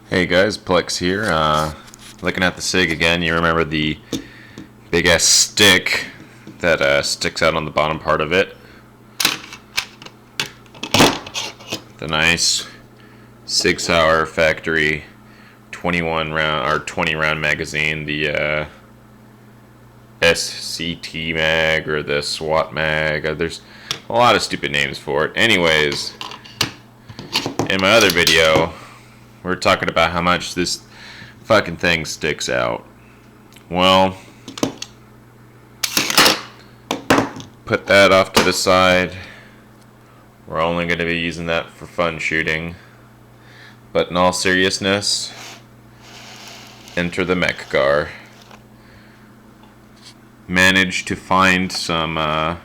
Hey guys, Plex here. Looking at the SIG again. You remember the big ass stick that sticks out on the bottom part of it? The nice Sig Sauer factory 21 round or 20 round magazine, the SCT mag or the SWAT mag. There's a lot of stupid names for it. Anyways, in my other video, we're talking about how much this fucking thing sticks out. Well, put that off to the side. We're only going to be using that for fun shooting. But in all seriousness, enter the mech car. Managed to find some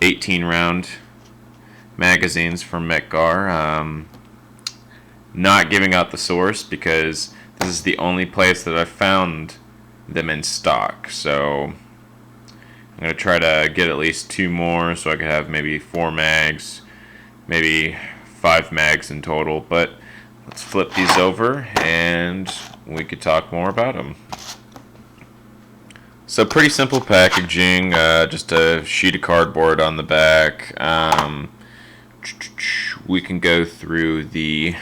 18 round magazines from Metgar. Not giving out the source because this is the only place that I found them in stock. So I'm going to try to get at least 2 more so I could have maybe 4 mags, maybe 5 mags in total. But let's flip these over and we could talk more about them. So pretty simple packaging, just a sheet of cardboard on the back. We can go through the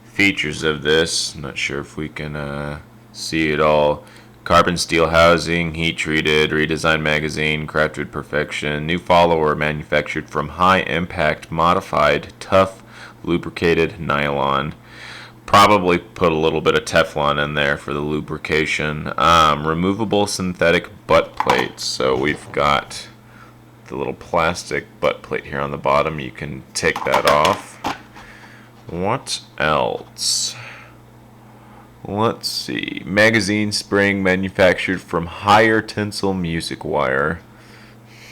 features of this. Not sure if we can see it all. Carbon steel housing, heat treated, redesigned magazine, crafted perfection, new follower manufactured from high impact modified tough lubricated nylon. Probably put a little bit of Teflon in there for the lubrication. Removable synthetic butt plates. So we've got the little plastic butt plate here on the bottom. You can take that off. What else? Let's see. Magazine spring manufactured from higher tensile music wire.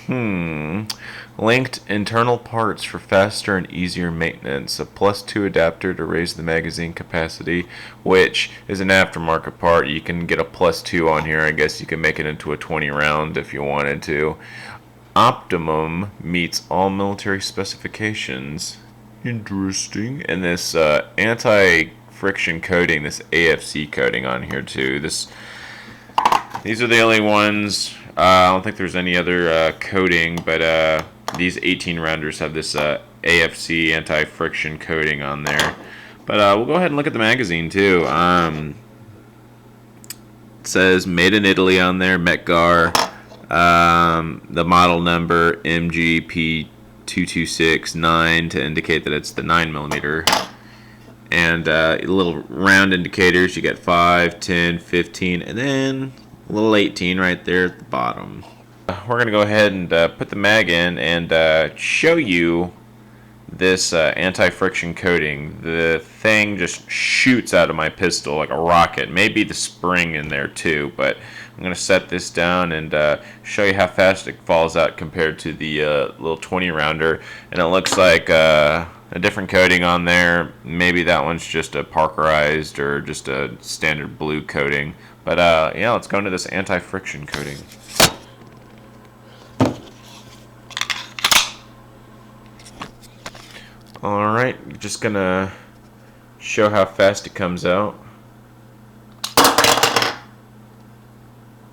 Linked internal parts for faster and easier maintenance. A +2 adapter to raise the magazine capacity, which is an aftermarket part. You can get a +2 on here. I guess you can make it into a 20 round if you wanted to. Optimum meets all military specifications. Interesting. And this anti-friction coating, this AFC coating on here too. These are the only ones. I don't think there's any other coating, but these 18 rounders have this AFC anti-friction coating on there. But we'll go ahead and look at the magazine too. It says made in Italy on there, Metgar. The model number MGP226-9 to indicate that it's the 9mm. And little round indicators. You get 5, 10, 15, and then a little 18 right there at the bottom. We're going to go ahead and put the mag in and show you this anti-friction coating. The thing just shoots out of my pistol like a rocket. Maybe the spring in there too, but I'm going to set this down and show you how fast it falls out compared to the little 20 rounder. And it looks like a different coating on there. Maybe that one's just a parkerized or just a standard blue coating. But yeah, let's go into this anti-friction coating. Alright, just gonna show how fast it comes out.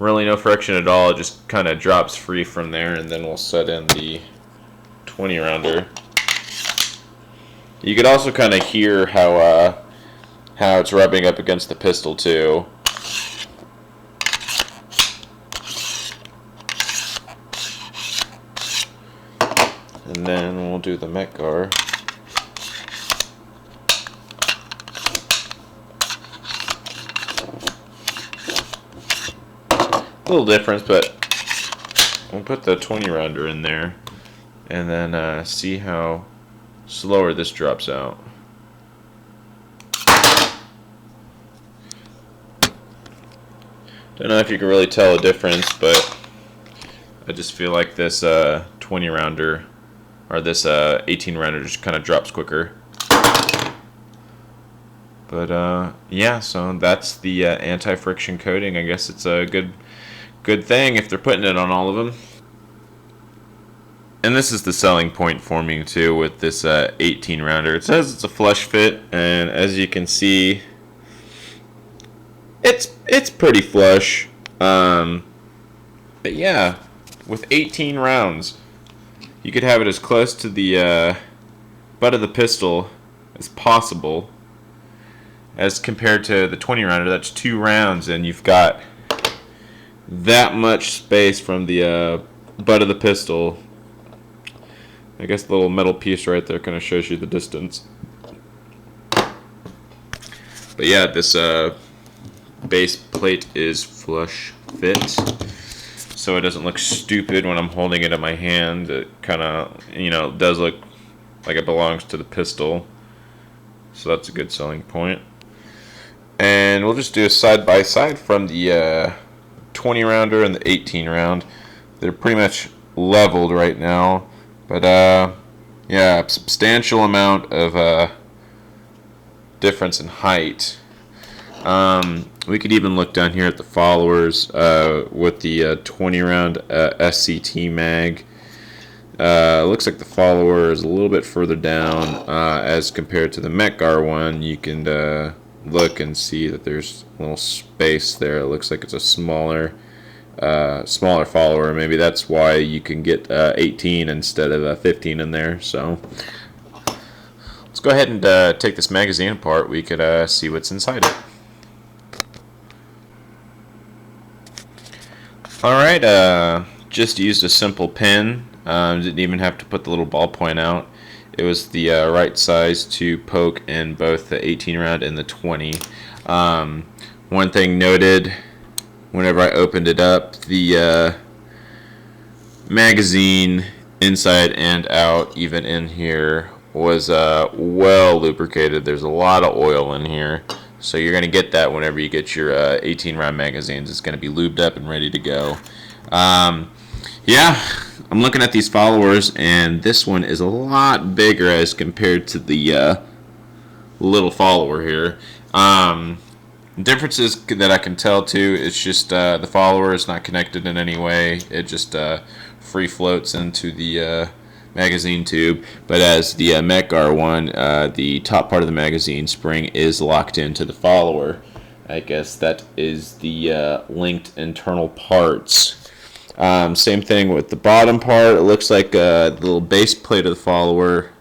Really no friction at all, it just kind of drops free from there, and then we'll set in the 20 rounder. You could also kind of hear how it's rubbing up against the pistol too. And then we'll do the Metgar. A little difference, but we'll put the 20 rounder in there and then see how slower this drops out. Don't know if you can really tell a difference, but I just feel like this 20 rounder or this 18 rounder just kind of drops quicker. But yeah, so that's the anti-friction coating. I guess it's a good thing if they're putting it on all of them. and this is the selling point for me too with this 18 rounder. It says it's a flush fit, and as you can see, it's pretty flush. But yeah, with 18 rounds, you could have it as close to the butt of the pistol as possible, as compared to the 20 rounder. That's 2 rounds, and you've got that much space from the butt of the pistol. I guess the little metal piece right there kind of shows you the distance. But yeah, this base plate is flush fit, so it doesn't look stupid when I'm holding it in my hand. It kind of, does look like it belongs to the pistol, so that's a good selling point. And we'll just do a side-by-side from the 20 rounder and the 18 round. They're pretty much leveled right now, but yeah, substantial amount of difference in height. We could even look down here at the followers with the 20 round SCT mag. Looks like the follower is a little bit further down as compared to the Metgar one. You can look and see that there's a little space there. It looks like it's a smaller follower. Maybe that's why you can get 18 instead of 15 in there. So let's go ahead and take this magazine apart. We could see what's inside it. Alright, just used a simple pin. Didn't even have to put the little ballpoint out. It was the right size to poke in both the 18 round and the 20. One thing noted, whenever I opened it up, the magazine inside and out, even in here, was well lubricated. There's a lot of oil in here, so you're going to get that whenever you get your 18 round magazines. It's going to be lubed up and ready to go. Yeah, I'm looking at these followers, and this one is a lot bigger as compared to the little follower here. Differences that I can tell too, it's just the follower is not connected in any way. It just free floats into the magazine tube. But as the Metgar one, the top part of the magazine spring is locked into the follower. I guess that is the linked internal parts. Same thing with the bottom part. It looks like the little base plate of the follower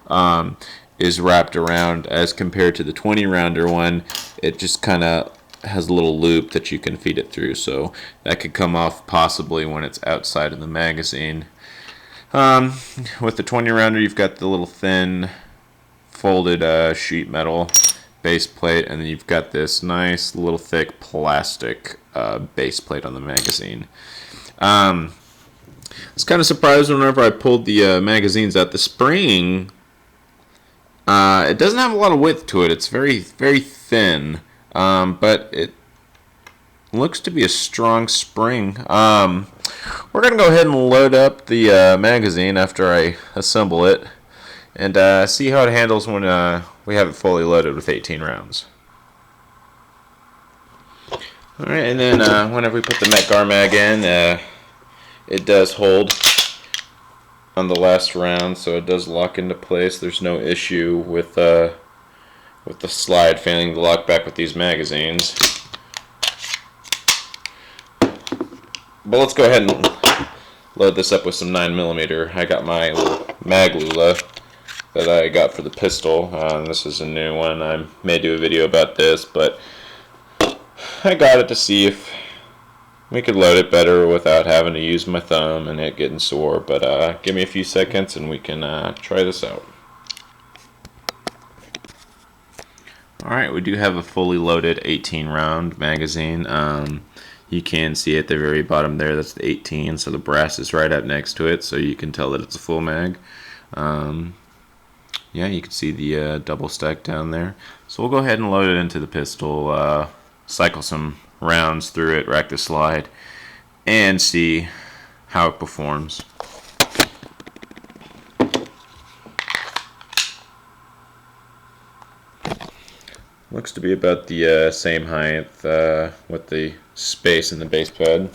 is wrapped around, as compared to the 20 rounder one. It just kind of has a little loop that you can feed it through, so that could come off possibly when it's outside of the magazine. With the 20 rounder, you've got the little thin folded sheet metal base plate, and then you've got this nice little thick plastic base plate on the magazine. I was kind of surprised whenever I pulled the magazines out. The spring, it doesn't have a lot of width to it. It's very, very thin, but it looks to be a strong spring. We're going to go ahead and load up the magazine after I assemble it, and see how it handles when we have it fully loaded with 18 rounds. Alright, and then whenever we put the Metgar mag in, it does hold on the last round, so it does lock into place. There's no issue with the slide failing to lock back with these magazines. But let's go ahead and load this up with some 9mm. I got my little mag lula that I got for the pistol. This is a new one. I may do a video about this, but I got it to see if we could load it better without having to use my thumb and it getting sore. But give me a few seconds and we can try this out. Alright, we do have a fully loaded 18 round magazine. You can see at the very bottom there, that's the 18, so the brass is right up next to it, so you can tell that it's a full mag. Yeah, you can see the double stack down there. So we'll go ahead and load it into the pistol, cycle some rounds through it, rack the slide, and see how it performs. Looks to be about the same height with the space in the base pad.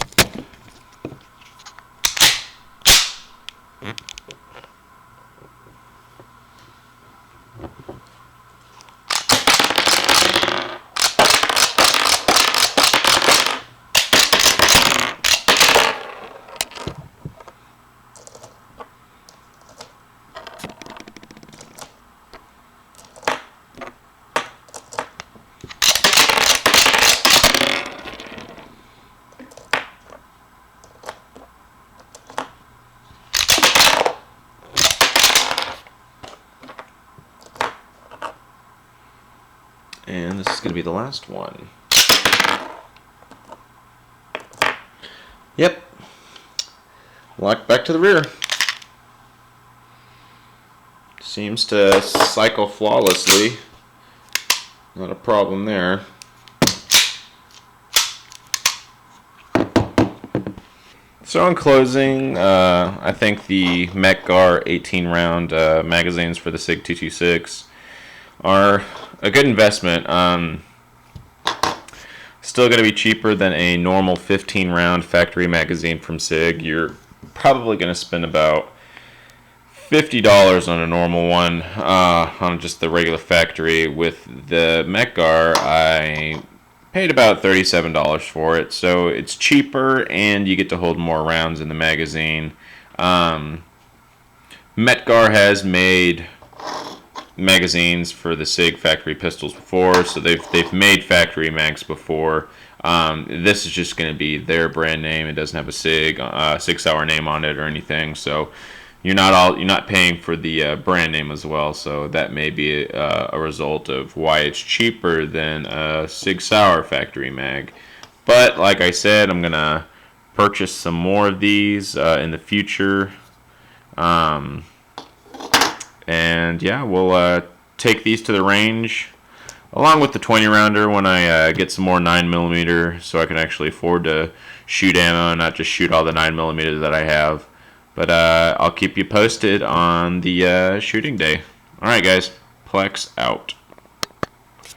And this is going to be the last one. Yep. Lock back to the rear. Seems to cycle flawlessly. Not a problem there. So in closing, I think the Metgar 18 round magazines for the SIG 226 are a good investment. Still going to be cheaper than a normal 15 round factory magazine from SIG. You're probably going to spend about $50 on a normal one, on just the regular factory. With the Metgar, I paid about $37 for it, so it's cheaper and you get to hold more rounds in the magazine. Metgar has made magazines for the SIG factory pistols before, so they've made factory mags before. This is just going to be their brand name. It doesn't have a SIG Sauer name on it or anything, so you're not paying for the brand name as well. So that may be a result of why it's cheaper than a SIG Sauer factory mag. But like I said, I'm gonna purchase some more of these in the future. And yeah, we'll take these to the range along with the 20 rounder when I get some more 9mm, so I can actually afford to shoot ammo and not just shoot all the 9mm that I have. But I'll keep you posted on the shooting day. Alright guys, Plex out.